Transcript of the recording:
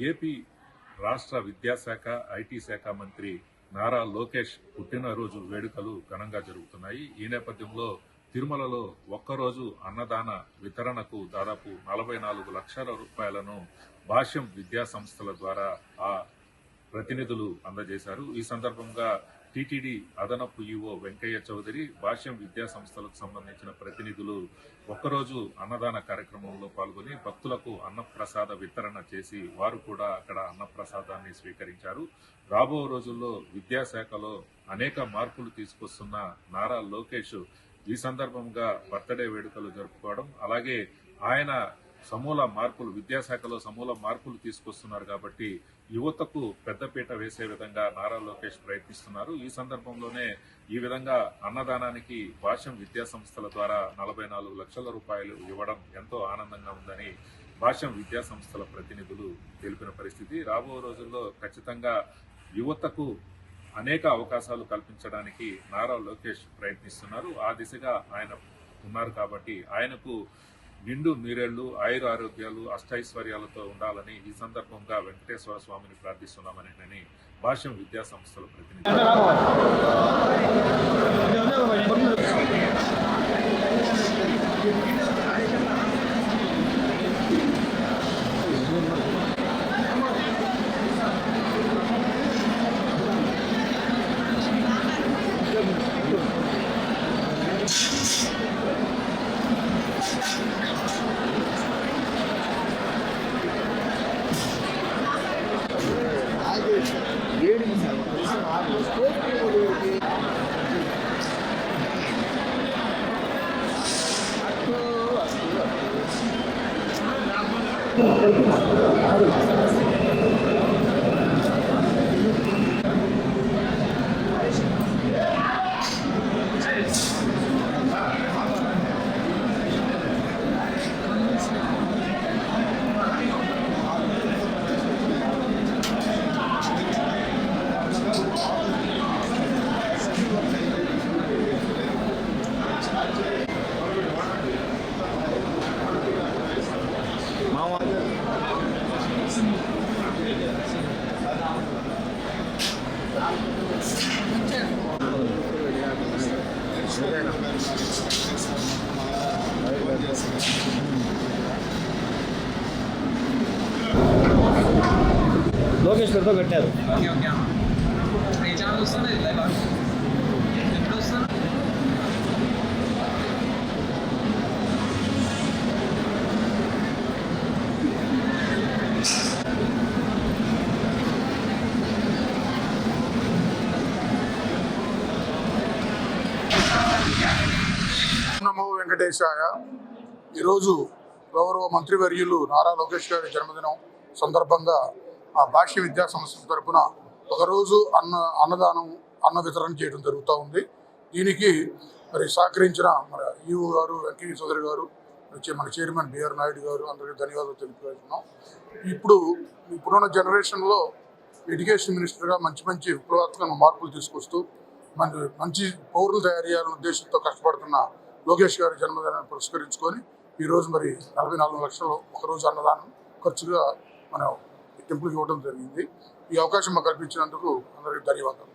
AP రాష్ట్ర విద్యాశాఖ IT శాఖ మంత్రి నారా లోకేష్ పుట్టినరోజు వేడుకలు ఘనంగా జరుగుతున్నాయి. ఈ నేపథ్యంలో తిరుమలలో ఒక్కరోజు అన్నదాన వితరణకు దాదాపు 44 లక్షల రూపాయలను భాష్యం విద్యా సంస్థల ద్వారా ఆ ప్రతినిధులు అందజేశారు. ఈ సందర్భంగా టీటీడీ అదనపు ఈవో వెంకయ్య చౌదరి, భాష్యం విద్యా సంస్థలకు సంబంధించిన ప్రతినిధులు ఒక్కరోజు అన్నదాన కార్యక్రమంలో పాల్గొని భక్తులకు అన్నప్రసాద వితరణ చేసి వారు కూడా అక్కడ అన్నప్రసాదాన్ని స్వీకరించారు. రాబో రోజుల్లో విద్యాశాఖలో అనేక మార్పులు తీసుకొస్తున్న నారా లోకేష్ ఈ సందర్భంగా బర్త్డే వేడుకలు జరుపుకోవడం, అలాగే ఆయన సమూల మార్పులు విద్యాశాఖలో సమూల మార్పులు తీసుకొస్తున్నారు కాబట్టి యువతకు పెద్దపీట వేసే విధంగా నారా లోకేష్ ప్రయత్నిస్తున్నారు. ఈ సందర్భంలోనే ఈ విధంగా అన్నదానానికి భాష్యం విద్యా సంస్థల ద్వారా 44 లక్షల రూపాయలు ఇవ్వడం ఎంతో ఆనందంగా ఉందని భాష్యం విద్యా సంస్థల ప్రతినిధులు తెలిపిన పరిస్థితి. రాబో రోజుల్లో ఖచ్చితంగా యువతకు అనేక అవకాశాలు కల్పించడానికి నారా లోకేష్ ప్రయత్నిస్తున్నారు. ఆ దిశగా ఆయన ఉన్నారు కాబట్టి ఆయనకు నిండు నీరేళ్లు, ఆయుర ఆరోగ్యాలు, అష్టైశ్వర్యాలతో ఉండాలని ఈ సందర్భంగా వెంకటేశ్వర స్వామిని ప్రార్థిస్తున్నామని భాష్యం విద్యా సంస్థల ప్రతినిధి లోకేష్ పెడతా పెట్టారు. నమో వెంకటేశాయ. ఈరోజు గౌరవ మంత్రివర్యులు నారా లోకేష్ గారి జన్మదినం సందర్భంగా ఆ భాష్య విద్యా సంస్థ తరఫున ఒకరోజు అన్న వితరణ చేయడం జరుగుతూ ఉంది. దీనికి మరి సహకరించిన మన ఈఓ గారు, వెంకయ్య చౌదరి గారు, మన చైర్మన్ బిఆర్ నాయుడు గారు అందరికీ ధన్యవాదాలు తెలుపుతున్నాం. ఇప్పుడున్న జనరేషన్లో ఎడ్యుకేషన్ మినిస్టర్గా మంచి విప్లవాత్మక మార్పులు తీసుకొస్తూ మంచి పౌరులు తయారు చేయాలనే ఉద్దేశంతో కష్టపడుతున్న లోకేష్ గారి జన్మదినాన్ని పురస్కరించుకొని ఈరోజు మరి 44 లక్షలు ఒకరోజు అన్నదానం ఖర్చుగా మన టెంపుల్కి ఇవ్వడం జరిగింది. ఈ అవకాశం మాకు కల్పించినందుకు అందరికీ ధన్యవాదాలు.